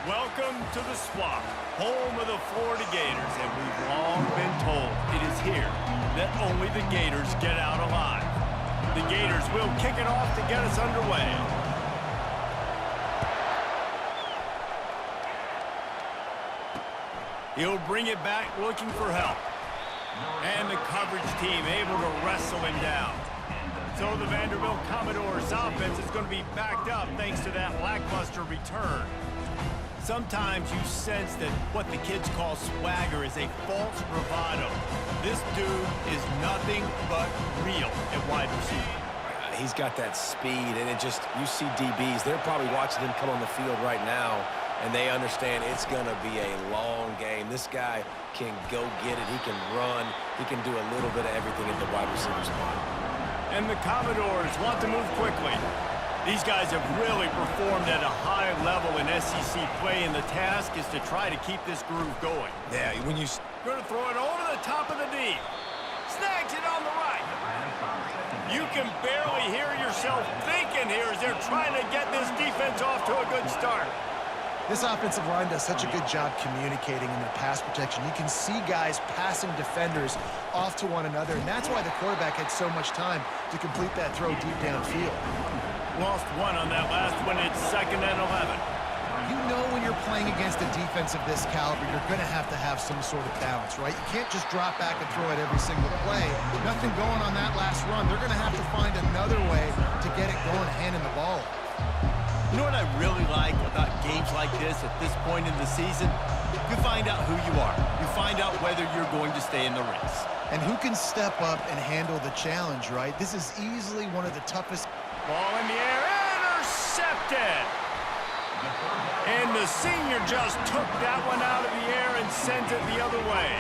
Welcome to the Swamp, home of the Florida Gators, and we've long been told it is here that only the Gators get out alive. The Gators will kick it off to get us underway. He'll bring it back looking for help. And the coverage team able to wrestle him down. So the Vanderbilt Commodores offense is going to be backed up thanks to that lackluster return. Sometimes you sense that what the kids call swagger is a false bravado. This dude is nothing but real at wide receiver. He's got that speed, and you see DBs, they're probably watching him come on the field right now, and they understand it's going to be a long game. This guy can go get it. He can run. He can do a little bit of everything at the wide receiver spot. And the Commodores want to move quickly. These guys have really performed at a high level in SEC play, and the task is to try to keep this groove going. Yeah, when you... Going to throw it over the top of the deep. Snags it on the right. You can barely hear yourself thinking here as they're trying to get this defense off to a good start. This offensive line does such a good job communicating in their pass protection. You can see guys passing defenders off to one another, and that's why the quarterback had so much time to complete that throw deep downfield. Lost one on that last one. It's 2nd and 11. You know when you're playing against a defense of this caliber, you're going to have some sort of balance, right? You can't just drop back and throw it every single play. Nothing going on that last run. They're going to have to find another way to get it going, handing the ball. You know what I really like about games like this at this point in the season? You find out who you are. You find out whether you're going to stay in the race. And who can step up and handle the challenge, right? This is easily one of the toughest. Ball in the air, intercepted! And the senior just took that one out of the air and sent it the other way.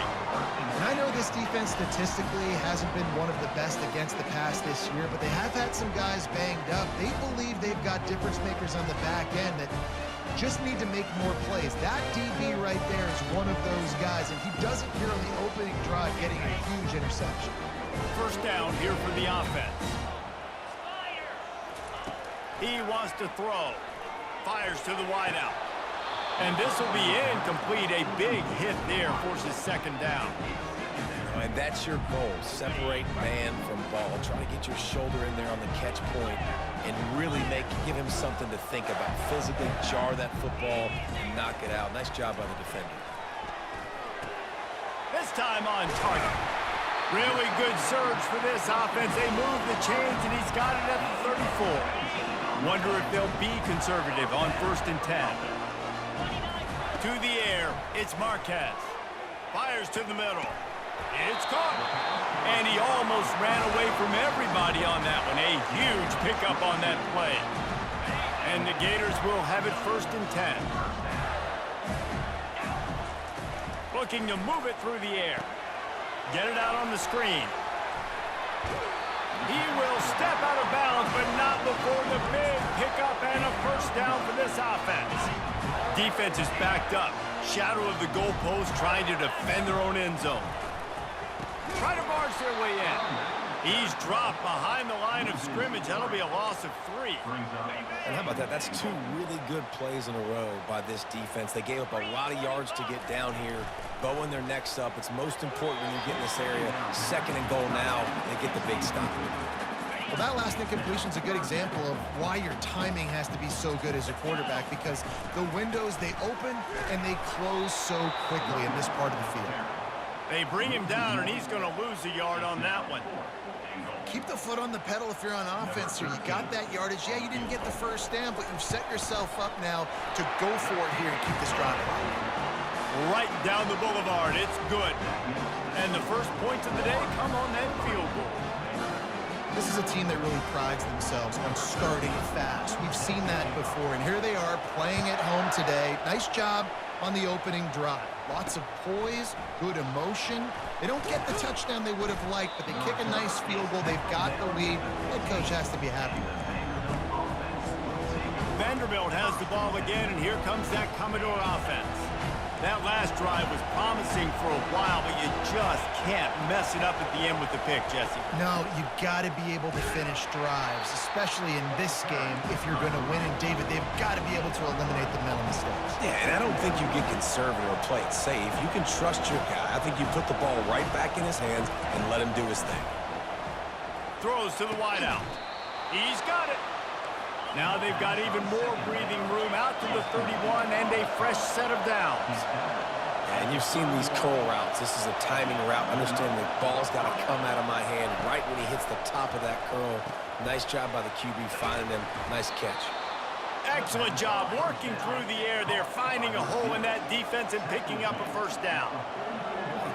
And I know this defense statistically hasn't been one of the best against the pass this year, but they have had some guys banged up. They believe they've got difference makers on the back end that just need to make more plays. That DB right there is one of those guys, and he does it here on the opening drive, getting a huge interception. First down here for the offense. He wants to throw. Fires to the wideout. And this will be incomplete. A big hit there forces 2nd down. And that's your goal. Separate man from ball. Try to get your shoulder in there on the catch point and really give him something to think about. Physically jar that football and knock it out. Nice job by the defender. This time on target. Really good surge for this offense. They move the chains, and he's got it at the 34. Wonder if they'll be conservative on 1st and 10. To the air, it's Marquez. Fires to the middle. It's caught. And he almost ran away from everybody on that one. A huge pickup on that play. And the Gators will have it 1st and 10. Looking to move it through the air. Get it out on the screen. He will step out of bounds, but not before the big pickup and a 1st down for this offense. Defense is backed up. Shadow of the goalpost trying to defend their own end zone. Try to barge their way in. He's dropped behind the line of scrimmage. That'll be a loss of 3. And how about that? That's 2 really good plays in a row by this defense. They gave up a lot of yards to get down here, bowing their necks up. It's most important when you get in this area. 2nd and goal now. They get the big stop. Well, that last incompletion is a good example of why your timing has to be so good as a quarterback, because the windows, they open and they close so quickly in this part of the field. They bring him down, and he's going to lose a yard on that one. Keep the foot on the pedal if you're on offense here. You got that yardage. Yeah, you didn't get the 1st down, but you've set yourself up now to go for it here and keep this drive alive. Right down the boulevard. It's good. And the first points of the day come on that field goal. This is a team that really prides themselves on starting fast. We've seen that before, and here they are playing at home today. Nice job on the opening drive. Lots of poise, good emotion. They don't get the touchdown they would have liked, but they kick a nice field goal. They've got the lead. Head coach has to be happy with that. Vanderbilt has the ball again, and here comes that Commodore offense. That last drive was promising for a while, but you just can't mess it up at the end with the pick, Jesse. No, you got to be able to finish drives, especially in this game if you're going to win. And, David, they've got to be able to eliminate the mental mistakes. Yeah, and I don't think you get conservative or play it safe. You can trust your guy. I think you put the ball right back in his hands and let him do his thing. Throws to the wideout. He's got it. Now they've got even more breathing room out to the 31 and a fresh set of downs. And you've seen these curl routes. This is a timing route. Understand the ball's got to come out of my hand right when he hits the top of that curl. Nice job by the QB finding him. Nice catch. Excellent job working through the air there, finding a hole in that defense and picking up a first down.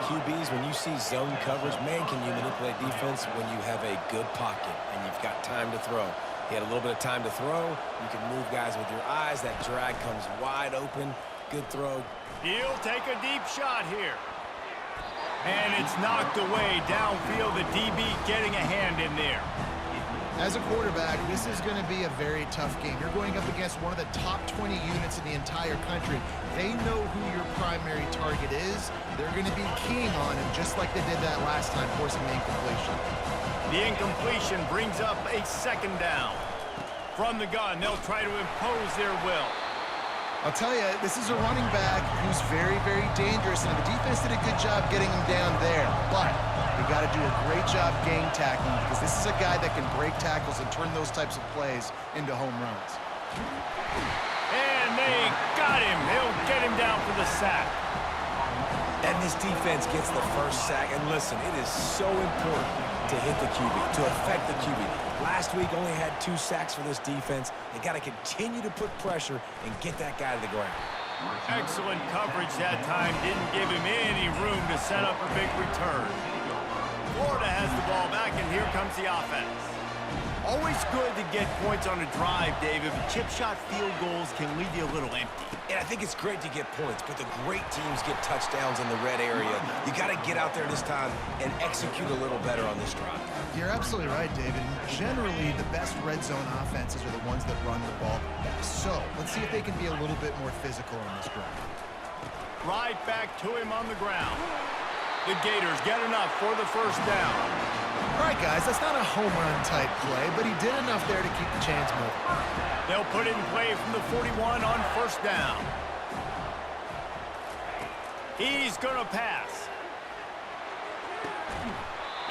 QBs, when you see zone coverage, man, can you manipulate defense when you have a good pocket and you've got time to throw. He had a little bit of time to throw. You can move guys with your eyes. That drag comes wide open. Good throw. He'll take a deep shot here. And it's knocked away downfield. The DB getting a hand in there. As a quarterback, this is going to be a very tough game. You're going up against one of the top 20 units in the entire country. They know who your primary target is. They're going to be keying on him just like they did that last time, forcing the incompletion. The incompletion brings up a second down. From the gun, they'll try to impose their will. I'll tell you, this is a running back who's very, very dangerous, and the defense did a good job getting him down there. But you got to do a great job game tackling because this is a guy that can break tackles and turn those types of plays into home runs. And they got him. They'll get him down for the sack. And this defense gets the first sack. And listen, it is so important to hit the QB, to affect the QB. Last week only had 2 sacks for this defense. They got to continue to put pressure and get that guy to the ground. Excellent coverage that time. Didn't give him any room to set up a big return. Florida has the ball back, and here comes the offense. Always good to get points on a drive, David, but chip shot field goals can leave you a little empty. And I think it's great to get points, but the great teams get touchdowns in the red area. You got to get out there this time and execute a little better on this drive. You're absolutely right, David. Generally, the best red zone offenses are the ones that run the ball best. So let's see if they can be a little bit more physical on this drive. Right back to him on the ground. The Gators get enough for the first down. All right, guys, that's not a home run type play, but he did enough there to keep the chains moving. They'll put it in play from the 41 on first down. He's going to pass.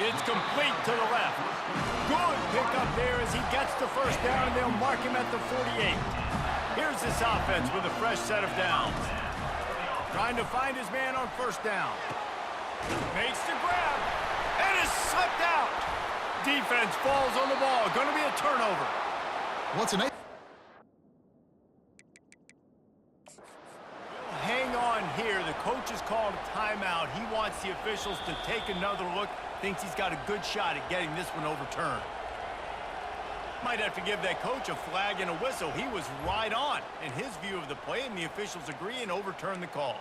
It's complete to the left. Good pickup there as he gets the first down, and they'll mark him at the 48. Here's this offense with a fresh set of downs. Trying to find his man on first down. Makes the grab, and is slipped out. Defense falls on the ball. Going to be a turnover. What's a nice... Hang on here. The coach has called a timeout. He wants the officials to take another look. Thinks he's got a good shot at getting this one overturned. Might have to give that coach a flag and a whistle. He was right on in his view of the play, and the officials agree and overturn the call.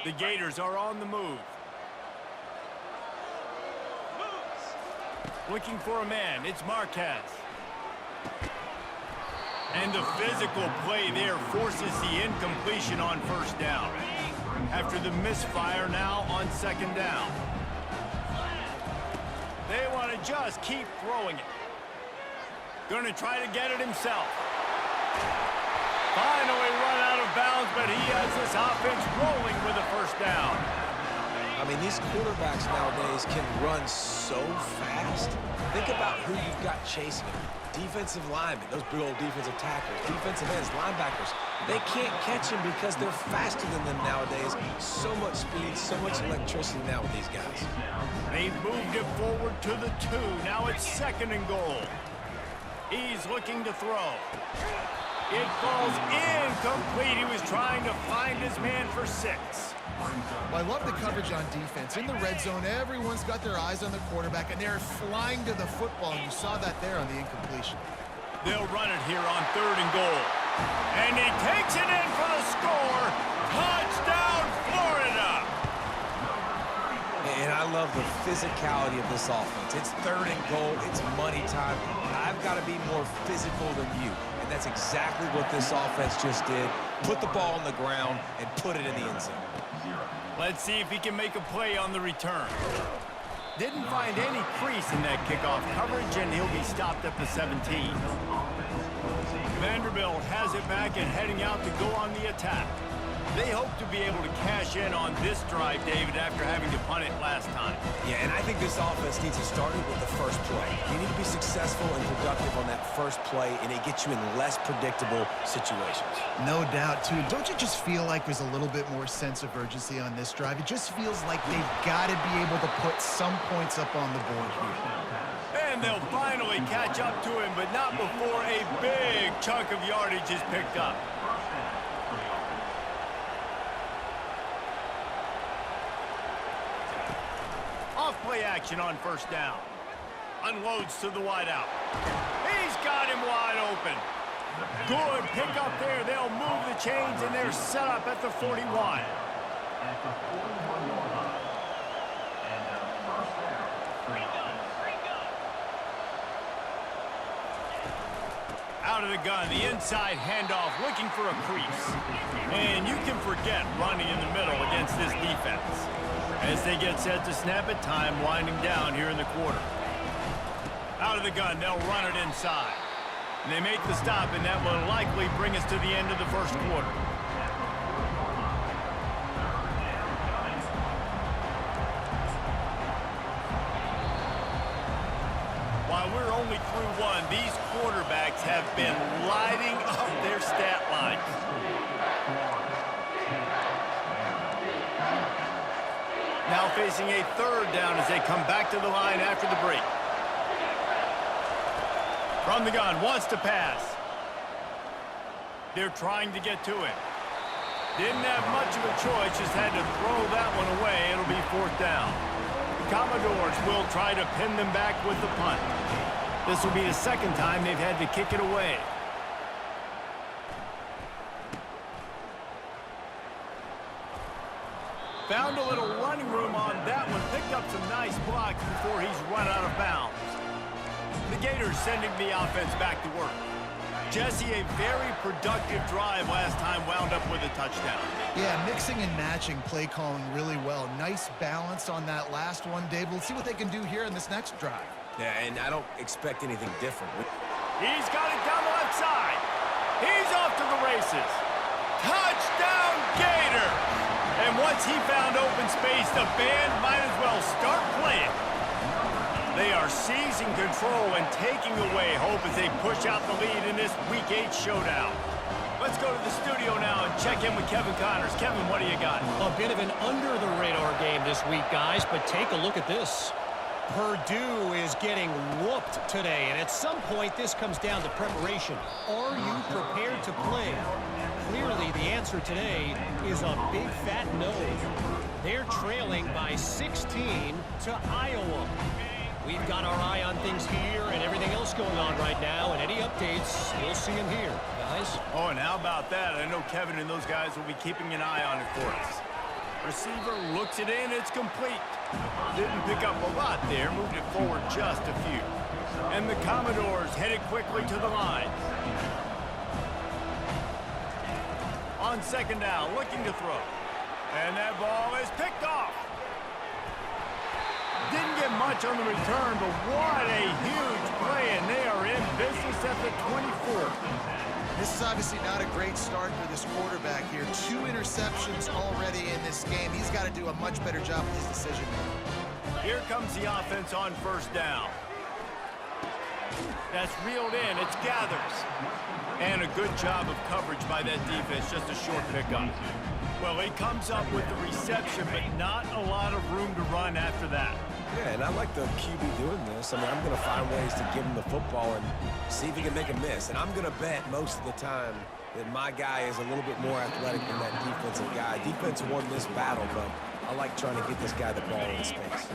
The Gators are on the move. Looking for a man. It's Marquez. And the physical play there forces the incompletion on first down. After the misfire now on second down. They want to just keep throwing it. Going to try to get it himself. Finally run out of bounds, but he has this offense rolling with a first down. I mean, these quarterbacks nowadays can run so fast. Think about who you've got chasing them. Defensive linemen, those big old defensive tackles, defensive ends, linebackers. They can't catch him because they're faster than them nowadays. So much speed, so much electricity now with these guys. They've moved it forward to the 2. Now it's second and goal. He's looking to throw. It falls incomplete. He was trying to find his man for 6. Well, I love the coverage on defense. In the red zone, everyone's got their eyes on the quarterback, and they're flying to the football, and you saw that there on the incompletion. They'll run it here on third and goal. And he takes it in for the score. Touchdown, Florida! And I love the physicality of this offense. It's third and goal. It's money time. I've got to be more physical than you. And that's exactly what this offense just did. put the ball on the ground, and put it in the end zone. Let's see if he can make a play on the return. Didn't find any crease in that kickoff coverage, and he'll be stopped at the 17. Vanderbilt has it back and heading out to go on the attack. They hope to be able to cash in on this drive, David, after having to punt it last time. Yeah, and I think this offense needs to start it with the first play. You need to be successful and productive on that first play, and it gets you in less predictable situations. No doubt, too. Don't you just feel like there's a little bit more sense of urgency on this drive? It just feels like they've got to be able to put some points up on the board here. And they'll finally catch up to him, but not before a big chunk of yardage is picked up. Off-play action on first down. Unloads to the wideout. He's got him wide open. Good pickup there. They'll move the chains, and they're set up at the 41. Out of the gun, the inside handoff, looking for a crease. And you can forget running in the middle against this defense. As they get set to snap it, time winding down here in the quarter. Out of the gun, they'll run it inside. And they make the stop, and that will likely bring us to the end of the first quarter. While we're only through one, these quarterbacks have been lighting up their stat lines. Now facing a third down as they come back to the line after the break. From the gun, wants to pass. They're trying to get to him. Didn't have much of a choice, just had to throw that one away. It'll be fourth down. The Commodores will try to pin them back with the punt. This will be the second time they've had to kick it away. Found a little running room on that one. Picked up some nice blocks before he's run out of bounds. The Gators sending the offense back to work. Jesse, a very productive drive last time, wound up with a touchdown. Yeah, mixing and matching play calling really well. Nice balance on that last one, Dave. We'll see what they can do here in this next drive. Yeah, and I don't expect anything different. He's got it down the left side. He's off to the races. Touchdown, Gator! And once he found open space, the band might as well start playing. They are seizing control and taking away hope as they push out the lead in this Week 8 showdown. Let's go to the studio now and check in with Kevin Connors. Kevin, what do you got? A bit of an under-the-radar game this week, guys, but take a look at this. Purdue is getting whooped today, and at some point this comes down to preparation. Are you prepared to play? Clearly the answer today is a big fat no. They're trailing by 16 to Iowa. We've got our eye on things here and everything else going on right now, and any updates, you'll see them here, guys. Oh, and how about that? I know Kevin and those guys will be keeping an eye on it for us. Receiver looks it in, it's complete. Didn't pick up a lot there, moved it forward just a few. And the Commodores headed quickly to the line. On second down, looking to throw. And that ball is picked off. Didn't get much on the return, but what a huge play, and they are in business at the 24. This is obviously not a great start for this quarterback here. 2 interceptions already in this game. He's got to do a much better job with his decision-making. Here comes the offense on first down. That's reeled in. It's Gathers. And a good job of coverage by that defense. Just a short pickup. Well, he comes up with the reception, but not a lot of room to run after that. Yeah, and I like the QB doing this. I mean, I'm going to find ways to give him the football and see if he can make a miss. And I'm going to bet most of the time that my guy is a little bit more athletic than that defensive guy. Defense won this battle, but I like trying to get this guy the ball in space.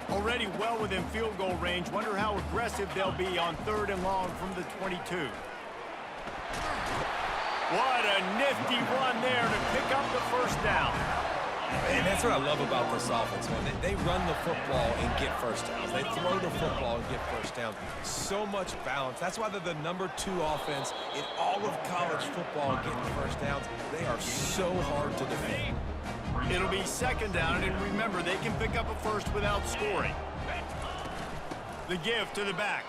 Already well within field goal range. Wonder how aggressive they'll be on third and long from the 22. What a nifty run there to pick up the first down. And that's what I love about this offense, man. They run the football and get first downs. They throw the football and get first downs. So much balance. That's why they're the #2 offense in all of college football and getting first downs. They are so hard to defend. It'll be second down, and remember, they can pick up a first without scoring. The give to the back.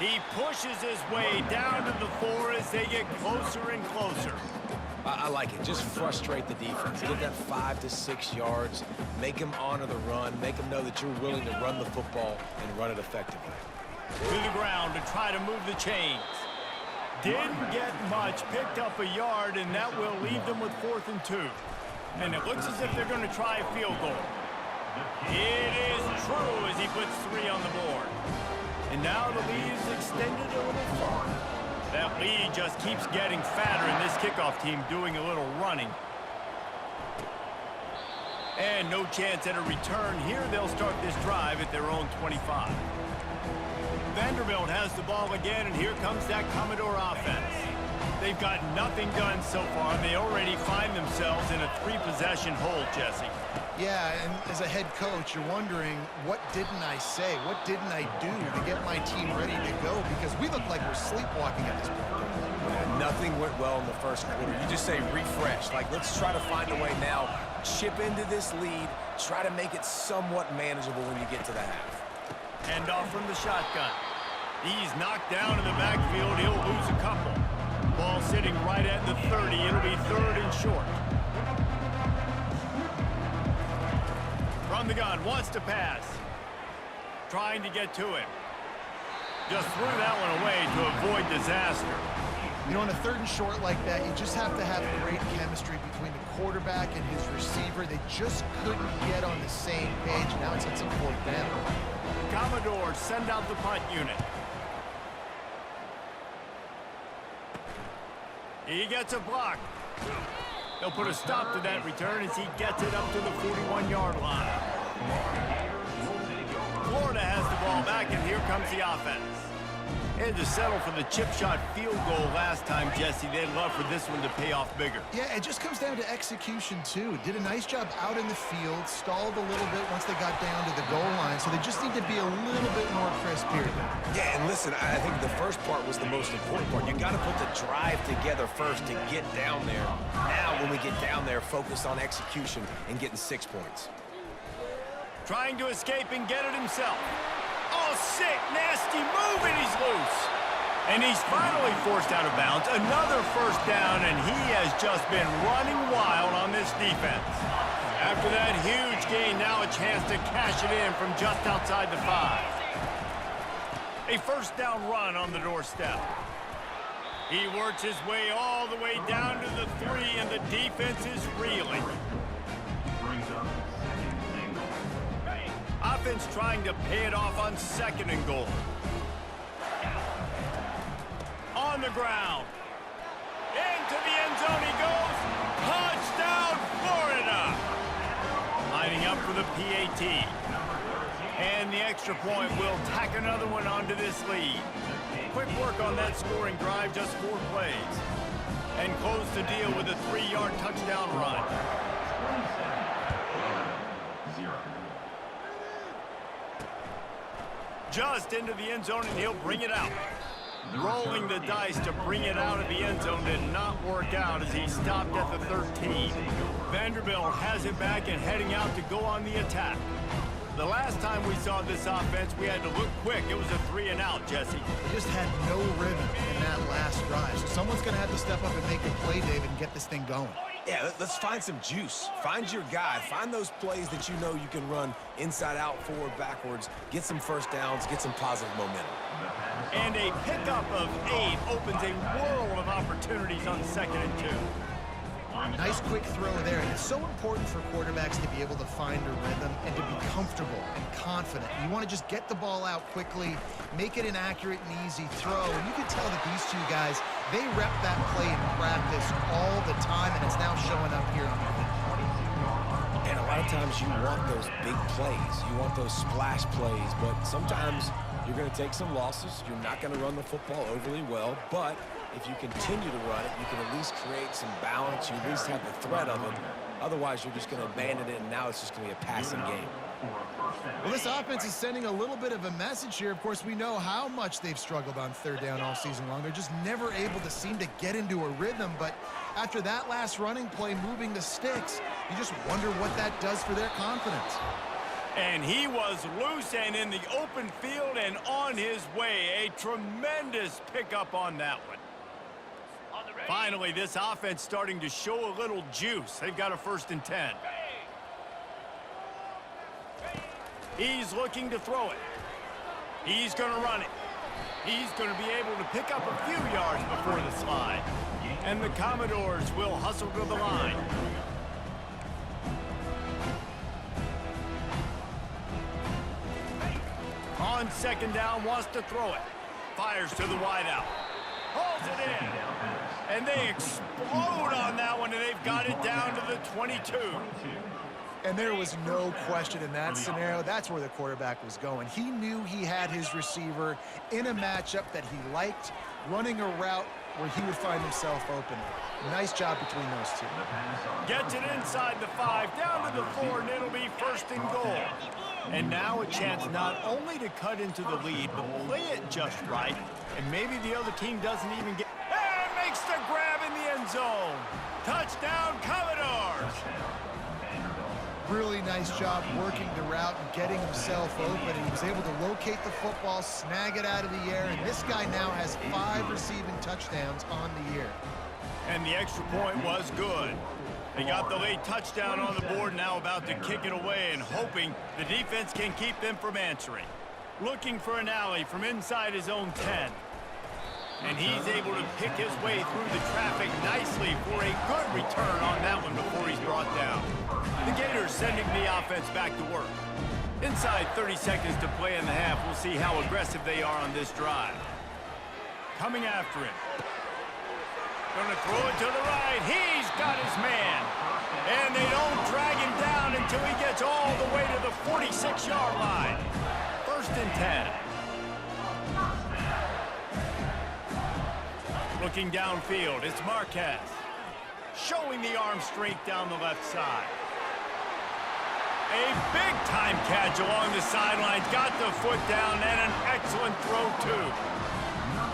He pushes his way down to the 4 as they get closer and closer. I like it. Just frustrate the defense. Get that 5 to 6 yards. Make them honor the run. Make them know that you're willing to run the football and run it effectively. To the ground to try to move the chains. Didn't get much. Picked up a yard, and that will leave them with 4th and 2. And it looks as if they're going to try a field goal. It is true as he puts 3 on the board. And now the lead is extended a little far. That lead just keeps getting fatter, and this kickoff team doing a little running. And no chance at a return here. They'll start this drive at their own 25. Vanderbilt has the ball again, and here comes that Commodore offense. They've got nothing done so far, and they already find themselves in a 3-possession hole, Jesse. Yeah, and as a head coach, you're wondering, what didn't I say? What didn't I do to get my team ready to go? Because we look like we're sleepwalking at this point. Nothing went well in the first quarter. You just say refresh. Like, let's try to find a way now. Chip into this lead. Try to make it somewhat manageable when you get to the half. Hand off from the shotgun. He's knocked down in the backfield. He'll lose a couple. Ball sitting right at the 30. It'll be 3rd and short. From the gun, wants to pass. Trying to get to him. Just threw that one away to avoid disaster. You know, on a 3rd and short like that, you just have to have great chemistry between the quarterback and his receiver. They just couldn't get on the same page. Now it's a 4th down. Commodores send out the punt unit. He gets a block. They'll put a stop to that return as he gets it up to the 41-yard line. Florida has the ball back, and here comes the offense. They had to settle for the chip shot field goal last time, Jesse. They'd love for this one to pay off bigger. Yeah, it just comes down to execution, too. Did a nice job out in the field, stalled a little bit once they got down to the goal line, so they just need to be a little bit more crisp here. Yeah, and listen, I think the first part was the most important part. You got to put the drive together first to get down there. Now, when we get down there, focus on execution and getting 6 points. Trying to escape and get it himself. Oh, sick, nasty move, and he's loose. And he's finally forced out of bounds. Another first down, and he has just been running wild on this defense. After that huge gain, now a chance to cash it in from just outside the 5. A first down run on the doorstep. He works his way all the way down to the 3, and the defense is reeling. Offense trying to pay it off on 2nd and goal. On the ground. Into the end zone he goes. Touchdown, Florida. Lining up for the PAT. And the extra point will tack another one onto this lead. Quick work on that scoring drive, just 4 plays. And close the deal with a 3-yard touchdown run. Just into the end zone, and he'll bring it out. Rolling the dice to bring it out of the end zone did not work out as he stopped at the 13. Vanderbilt has it back and heading out to go on the attack. The last time we saw this offense, we had to look quick. It was a 3-and-out, Jesse. They just had no rhythm in that last drive. So someone's going to have to step up and make a play, David, and get this thing going. Yeah, let's find some juice. Find your guy. Find those plays that you know you can run inside out, forward, backwards. Get some first downs. Get some positive momentum. And a pickup of 8 opens a world of opportunities on 2nd and 2. Nice quick throw there. And it's so important for quarterbacks to be able to find a rhythm and to be comfortable and confident. You want to just get the ball out quickly, make it an accurate and easy throw. And you can tell that these two guys, they rep that play in practice all the time, and it's now showing up here on the field. And a lot of times you want those big plays. You want those splash plays, but sometimes you're going to take some losses. You're not going to run the football overly well, but if you continue to run it, you can at least create some balance. You at least have the threat of it. Otherwise, you're just going to abandon it, and now it's just going to be a passing game. Well, this offense is sending a little bit of a message here. Of course, we know how much they've struggled on third down all season long. They're just never able to seem to get into a rhythm. But after that last running play moving the sticks, you just wonder what that does for their confidence. And he was loose and in the open field and on his way. A tremendous pickup on that one. Finally, this offense starting to show a little juice. They've got a 1st and 10. He's looking to throw it. He's going to run it. He's going to be able to pick up a few yards before the slide. And the Commodores will hustle to the line. On 2nd down, wants to throw it. Fires to the wideout. Pulls it in. And they explode on that one, and they've got it down to the 22. And there was no question in that scenario. That's where the quarterback was going. He knew he had his receiver in a matchup that he liked, running a route where he would find himself open. Nice job between those two. Gets it inside the 5, down to the 4, and it'll be 1st and goal. And now a chance not only to cut into the lead, but play it just right. And maybe the other team doesn't even get... And makes the grab in the end zone. Touchdown, Commodores! Really nice job working the route and getting himself open. And he was able to locate the football, snag it out of the air, and this guy now has 5 receiving touchdowns on the year. And the extra point was good. They got the late touchdown on the board, now about to kick it away and hoping the defense can keep them from answering. Looking for an alley from inside his own 10. And he's able to pick his way through the traffic nicely for a good return on that one before he's brought down. The Gators sending the offense back to work. Inside 30 seconds to play in the half. We'll see how aggressive they are on this drive. Coming after him. Going to throw it to the right. He's got his man. And they don't drag him down until he gets all the way to the 46-yard line. 1st and 10. Looking downfield, it's Marquez. Showing the arm strength down the left side. A big-time catch along the sidelines. Got the foot down and an excellent throw, too.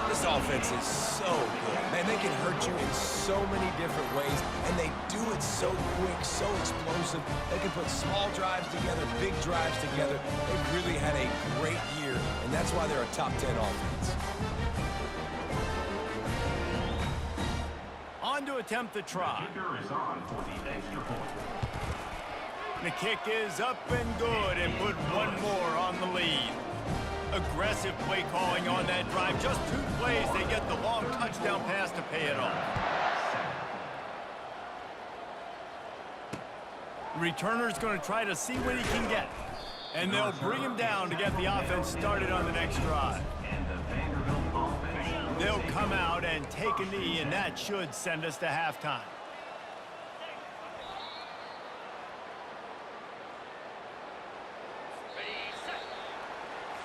This offense is so good. Man, they can hurt you in so many different ways, and they do it so quick, so explosive. They can put small drives together, big drives together. They've really had a great year, and that's why they're a top 10 offense. On to attempt the try. The kick is up and good, and put one more on the lead. Aggressive play calling on that drive. Just 2 plays, they get the long touchdown pass to pay it off. Returner's going to try to see what he can get. And they'll bring him down to get the offense started on the next drive. They'll come out and take a knee, and that should send us to halftime.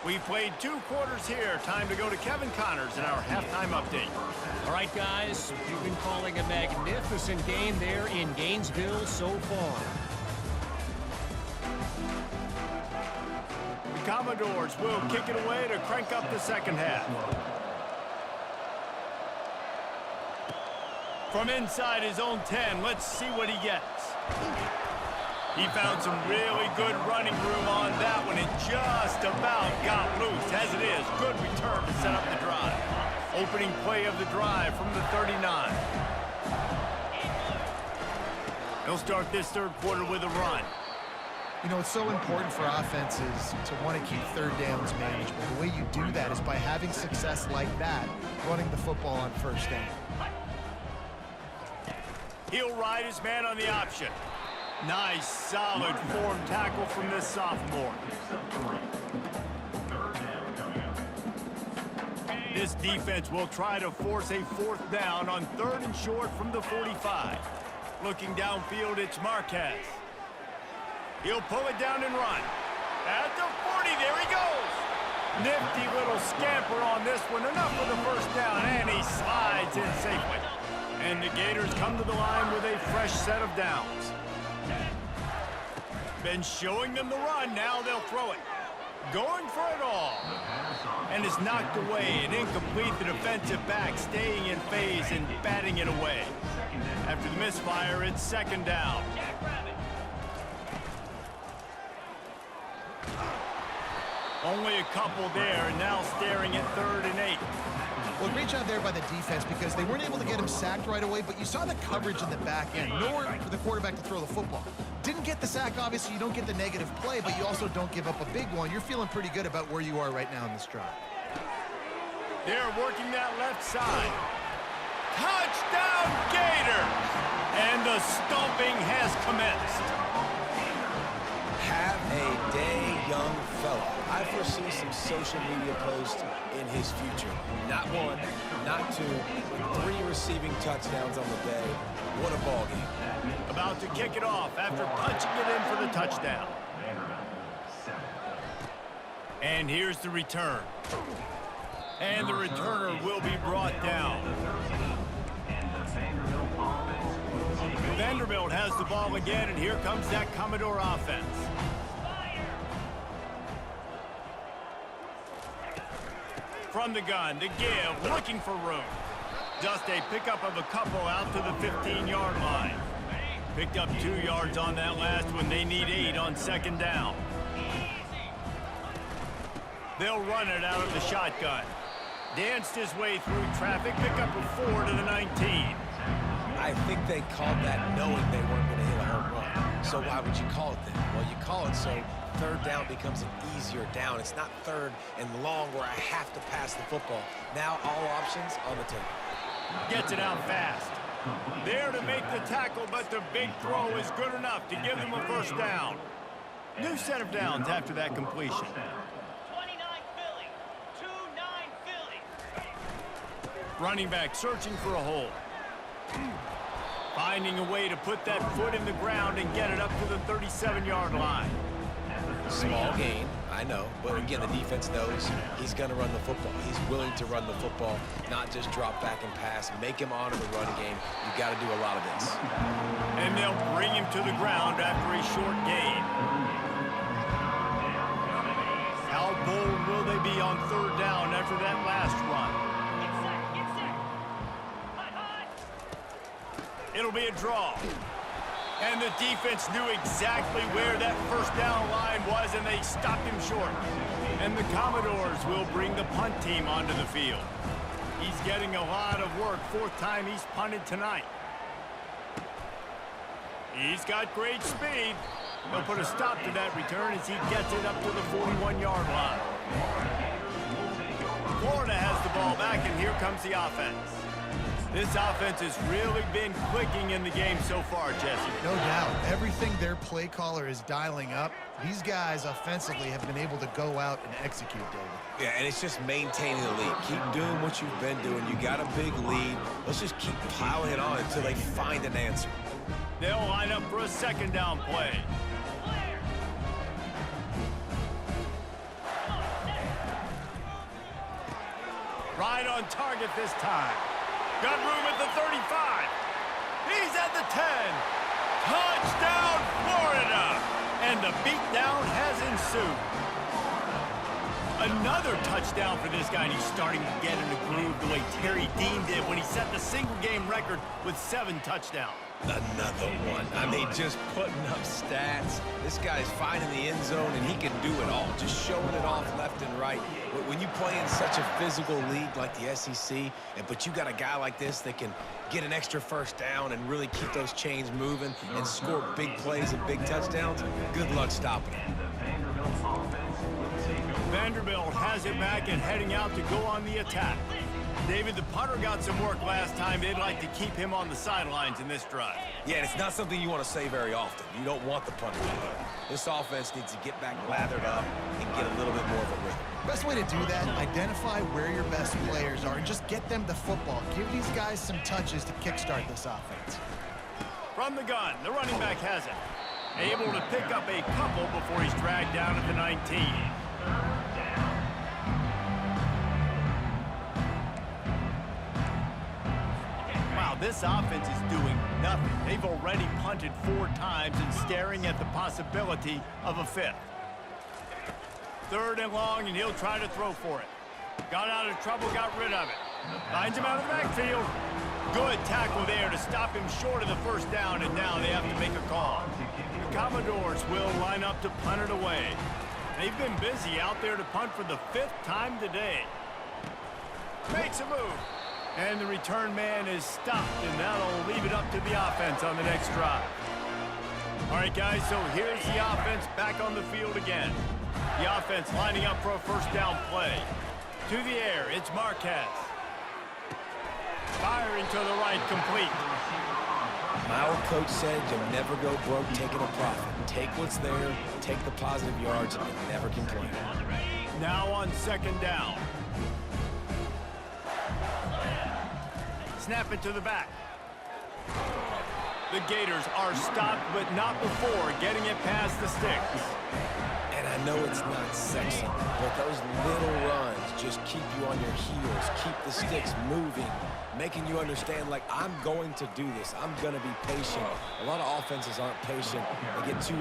We've played 2 quarters here. Time to go to Kevin Connors in our halftime update. All right, guys, you've been calling a magnificent game there in Gainesville so far. The Commodores will kick it away to crank up the second half. From inside his own 10, let's see what he gets. He found some really good running room on that one and just about got loose. As it is, good return to set up the drive. Opening play of the drive from the 39. They'll start this 3rd quarter with a run. You know, it's so important for offenses to want to keep third downs manageable. The way you do that is by having success like that, running the football on 1st down. He'll ride his man on the option. Nice, solid form tackle from this sophomore. This defense will try to force a 4th down on 3rd and short from the 45. Looking downfield, it's Marquez. He'll pull it down and run. At the 40, there he goes. Nifty little scamper on this one. Enough for the first down, and he slides in safely. And the Gators come to the line with a fresh set of downs. Been showing them the run. Now they'll throw it. Going for it all. And it's knocked away and incomplete. The defensive back staying in phase and batting it away. After the misfire, it's second down. Only a couple there, and now staring at 3rd and 8. Well, great job there by the defense because they weren't able to get him sacked right away, but you saw the coverage in the back end. Nowhere for the quarterback to throw the football. Didn't get the sack, obviously. You don't get the negative play, but you also don't give up a big one. You're feeling pretty good about where you are right now in this drive. They're working that left side. Touchdown, Gators! And the stomping has commenced. Have a day, young fella. I foresee some social media posts in his future. Not one, not two, but 3 receiving touchdowns on the day. What a ball game. About to kick it off after punching it in for the touchdown. And here's the return. And the returner will be brought down. Vanderbilt has the ball again, and here comes that Commodore offense. From the gun, the give, looking for room. Just a pickup of a couple out to the 15-yard line. Picked up 2 yards on that last one. They need 8 on second down. They'll run it out of the shotgun. Danced his way through traffic. Pickup of 4 to the 19. I think they called that knowing they weren't going to hit a home run. So why would you call it that? Well, you call it so 3rd down becomes an easier down. It's not 3rd and long where I have to pass the football. Now all options on the table. Gets it out fast. There to make the tackle, but the big throw is good enough to give them a first down. New set of downs after that completion. 29 Philly. 2-9 Philly. Running back searching for a hole. Finding a way to put that foot in the ground and get it up to the 37-yard line. Small gain, I know, but again, the defense knows he's going to run the football. He's willing to run the football, not just drop back and pass. Make him honor the run game. You got to do a lot of this. And they'll bring him to the ground after a short gain. How bold will they be on 3rd down after that last run? Get set. High. It'll be a draw. And the defense knew exactly where that first down line was, and they stopped him short. And the Commodores will bring the punt team onto the field. He's getting a lot of work. 4th time he's punted tonight. He's got great speed. They'll put a stop to that return as he gets it up to the 41-yard line. Florida has the ball back, and here comes the offense. This offense has really been clicking in the game so far, Jesse. No doubt. Everything their play caller is dialing up, these guys offensively have been able to go out and execute, David. Yeah, and it's just maintaining the lead. Keep doing what you've been doing. You got a big lead. Let's just keep piling it on until they find an answer. They'll line up for a second down play. Right on target this time. Got room at the 35. He's at the 10. Touchdown, Florida! And the beatdown has ensued. Another touchdown for this guy, and he's starting to get in the groove the way Terry Dean did when he set the single-game record with 7 touchdowns. Another one. I mean, just putting up stats. This guy's finding the end zone, and he can do it all. Just showing it off left and right. But when you play in such a physical league like the SEC, but you got a guy like this that can get an extra first down and really keep those chains moving and score big plays and big touchdowns, good luck stopping him. Vanderbilt has it back and heading out to go on the attack. David, the punter got some work last time. They'd like to keep him on the sidelines in this drive. Yeah, and it's not something you want to say very often. You don't want the punter to do it. This offense needs to get back lathered up and get a little bit more of a rhythm. Best way to do that, identify where your best players are and just get them the football. Give these guys some touches to kickstart this offense. From the gun, the running back has it. Able to pick up a couple before he's dragged down at the 19. this offense is doing nothing. They've already punted 4 times and staring at the possibility of a 5th. 3rd and long, and he'll try to throw for it. Got out of trouble, got rid of it. Finds him out of the backfield. Good tackle there to stop him short of the 1st down, and now they have to make a call. The Commodores will line up to punt it away. They've been busy out there to punt for the 5th time today. Makes a move. And the return man is stopped, and that'll leave it up to the offense on the next drive. All right, guys, so here's the offense back on the field again. The offense lining up for a 1st down play. To the air, it's Marquez. Firing to the right, complete. My old coach said you'll never go broke taking a profit. Take what's there, take the positive yards, and never complain. Now on 2nd down. Snap it to the back. The Gators are stopped, but not before getting it past the sticks. And I know it's not sexy, but those little runs just keep you on your heels, keep the sticks moving, making you understand, like, I'm going to do this. I'm going to be patient. A lot of offenses aren't patient. They get too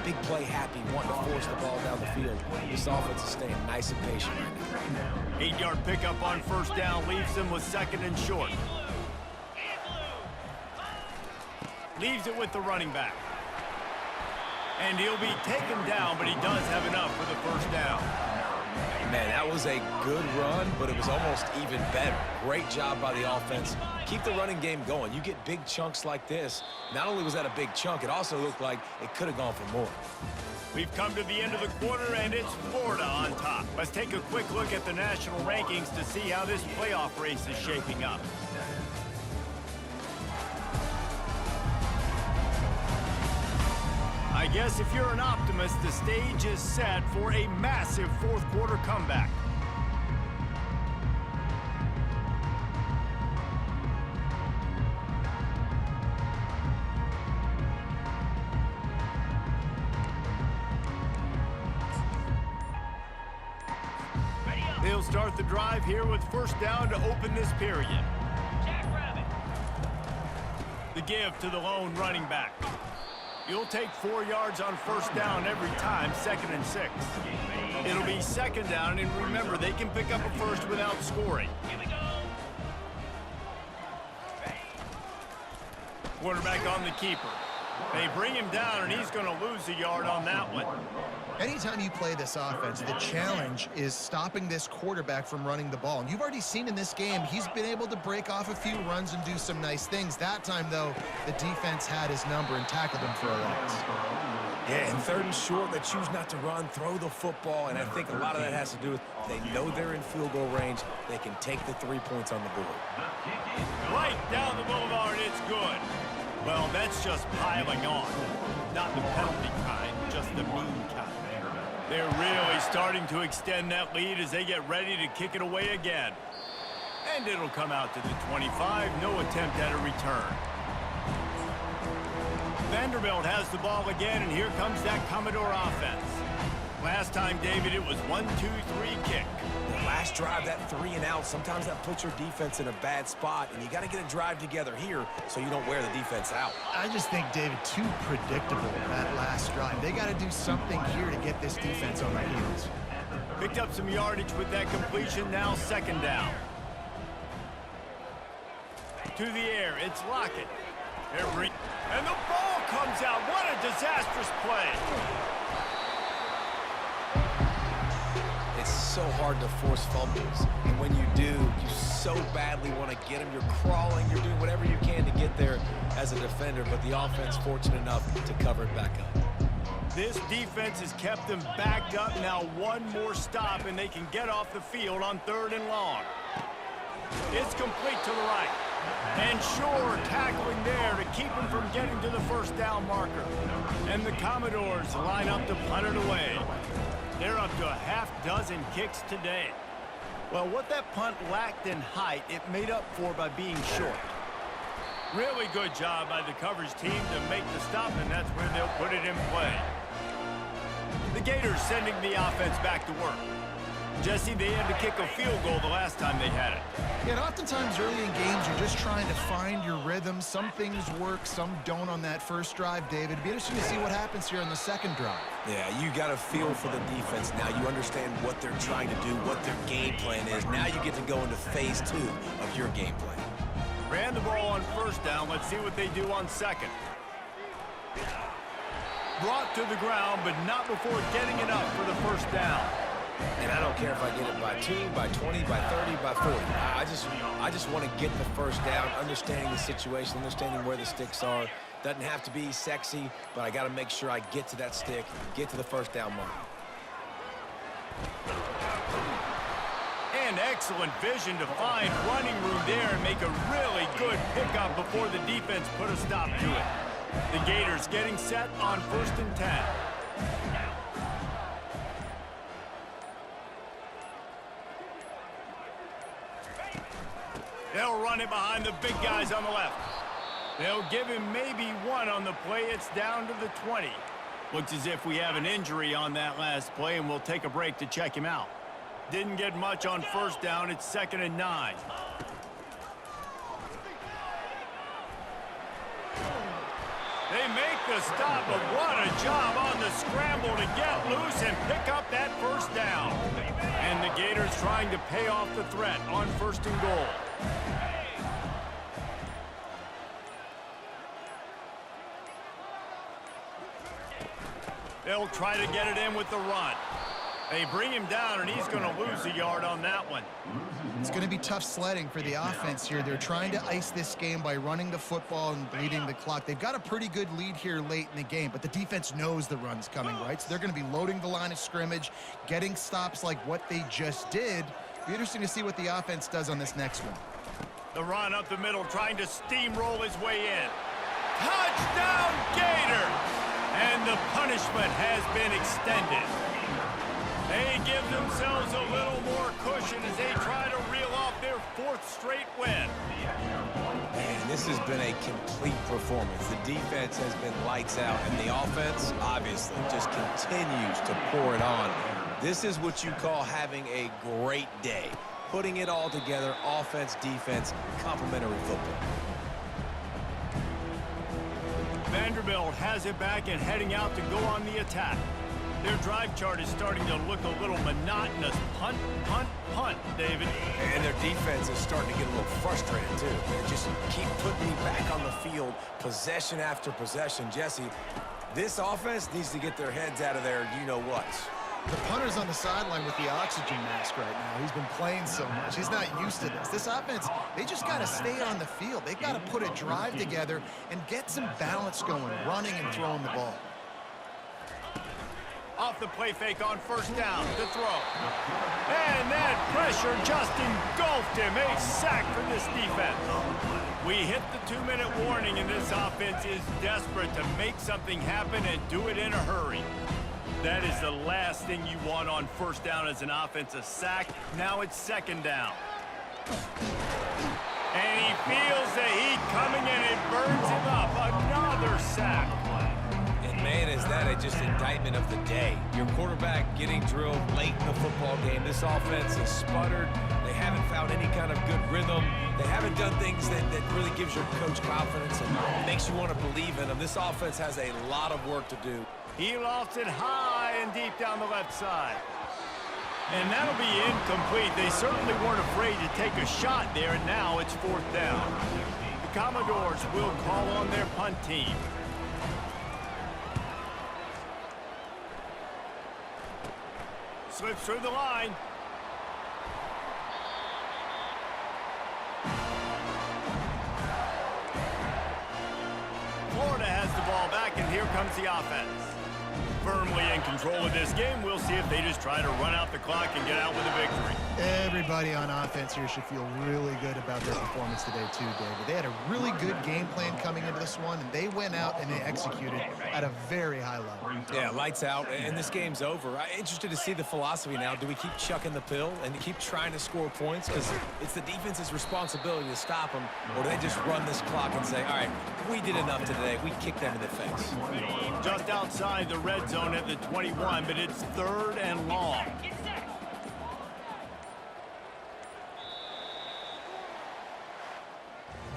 big play happy, wanting to force the ball down the field. This offense is staying nice and patient right now. 8-yard pickup on 1st down leaves them with 2nd and short. Leaves it with the running back. And he'll be taken down, but he does have enough for the 1st down. Man, that was a good run, but it was almost even better. Great job by the offense. Keep the running game going. You get big chunks like this. Not only was that a big chunk, it also looked like it could have gone for more. We've come to the end of the quarter, and it's Florida on top. Let's take a quick look at the national rankings to see how this playoff race is shaping up. I guess if you're an optimist, the stage is set for a massive 4th quarter comeback. They'll start the drive here with 1st down to open this period. Jackrabbit. The give to the lone running back. You'll take 4 yards on 1st down every time, 2nd and 6. It'll be 2nd down, and remember, they can pick up a 1st without scoring. Here we go. Quarterback on the keeper. They bring him down, and he's going to lose a yard on that one. Anytime you play this offense, the challenge is stopping this quarterback from running the ball. And you've already seen in this game, he's been able to break off a few runs and do some nice things. That time, though, the defense had his number and tackled him for a loss. Yeah, and 3rd and short, they choose not to run, throw the football, and I think a lot of that has to do with they know they're in field goal range. They can take the 3 points on the board. Right down the boulevard, it's good. Well, that's just piling on. Not the penalty kind, just the mean kind. They're really starting to extend that lead as they get ready to kick it away again. And it'll come out to the 25. No attempt at a return. Vanderbilt has the ball again, and here comes that Commodore offense. Last time, David, it was 1-2-3 kick. The last drive, that 3 and out, sometimes that puts your defense in a bad spot, and you got to get a drive together here so you don't wear the defense out. I just think, David, too predictable, that last drive. They got to do something here to get this defense on their heels. Picked up some yardage with that completion, now 2nd down. To the air, it's Lockett. And the ball comes out. What a disastrous play. It's so hard to force fumbles, and when you do, you so badly want to get them. You're crawling, you're doing whatever you can to get there as a defender, but the offense fortunate enough to cover it back up. This defense has kept them backed up. Now 1 more stop, and they can get off the field on 3rd and long. It's complete to the right. And Shore tackling there to keep him from getting to the 1st down marker. And the Commodores line up to punt it away. They're up to a half-dozen kicks today. Well, what that punt lacked in height, it made up for by being short. Really good job by the coverage team to make the stop, and that's where they'll put it in play. The Gators sending the offense back to work. Jesse, they had to kick a field goal the last time they had it. Yeah, and oftentimes early in games, you're just trying to find your rhythm. Some things work, some don't on that first drive, David. It'd be interesting to see what happens here on the second drive. Yeah, you got a feel for the defense now. You understand what they're trying to do, what their game plan is. Now you get to go into phase 2 of your game plan. Ran the ball on first down. Let's see what they do on second. Brought to the ground, but not before getting it up for the first down. And I don't care if I get it by 2, by 20, by 30, by 40. I just want to get the first down, understanding the situation, understanding where the sticks are. Doesn't have to be sexy, but I got to make sure I get to that stick, get to the first down mark. And excellent vision to find running room there and make a really good pickup before the defense put a stop to it. The Gators getting set on 1st and 10. They'll run it behind the big guys on the left. They'll give him maybe 1 on the play. It's down to the 20. Looks as if we have an injury on that last play, and we'll take a break to check him out. Didn't get much on first down. It's 2nd and 9. They make the stop, but what a job on the scramble to get loose and pick up that first down. And the Gators trying to pay off the threat on 1st and goal. They'll try to get it in with the run. They bring him down, and he's going to lose a yard on that one. It's going to be tough sledding for the offense here. They're trying to ice this game by running the football and bleeding the clock. They've got a pretty good lead here late in the game, but the defense knows the run's coming, right? So they're going to be loading the line of scrimmage, getting stops like what they just did. Be interesting to see what the offense does on this next one. The run up the middle, trying to steamroll his way in. Touchdown, Gators! And the punishment has been extended. They give themselves a little more cushion as they try to reel off their 4th straight win. Man, this has been a complete performance. The defense has been lights out, and the offense, obviously, just continues to pour it on. This is what you call having a great day. Putting it all together, offense, defense, complementary football. Vanderbilt has it back and heading out to go on the attack. Their drive chart is starting to look a little monotonous. Punt, punt, punt, David. And their defense is starting to get a little frustrated, too. They just keep putting me back on the field, possession after possession. Jesse, this offense needs to get their heads out of their you-know-whats. The punter's on the sideline with the oxygen mask right now. He's been playing so much. He's not used to this. This offense, they just got to stay on the field. They've got to put a drive together and get some balance going, running and throwing the ball. Off the play fake on first down to throw. And that pressure just engulfed him. A sack for this defense. We hit the 2-minute warning, and this offense is desperate to make something happen and do it in a hurry. That is the last thing you want on first down as an offense, a sack. Now it's 2nd down. And he feels the heat coming, and it burns him up. Another sack. Man, is that just indictment of the day. Your quarterback getting drilled late in the football game. This offense has sputtered. They haven't found any kind of good rhythm. They haven't done things that really gives your coach confidence and makes you want to believe in them. This offense has a lot of work to do. He lofts it high and deep down the left side. And that'll be incomplete. They certainly weren't afraid to take a shot there, and now it's 4th down. The Commodores will call on their punt team. Slips through the line. Florida has the ball back, and here comes the offense. Firmly in control of this game. We'll see if they just try to run out the clock and get out with a victory. Everybody on offense here should feel really good about their performance today too, David. They had a really good game plan coming into this one, and they went out and they executed at a very high level. Yeah, lights out, and this game's over. I'm interested to see the philosophy now. Do we keep chucking the pill and keep trying to score points? Because it's the defense's responsibility to stop them, or do they just run this clock and say, all right, we did enough today. We kicked them in the face. Just outside the red zone at the 21, but it's 3rd and long.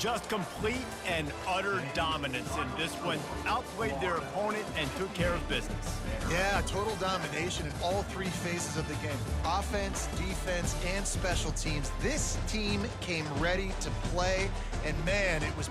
Just complete and utter dominance in this one. Outplayed their opponent and took care of business. Yeah, total domination in all three phases of the game. Offense, defense, and special teams. This team came ready to play, and man, it was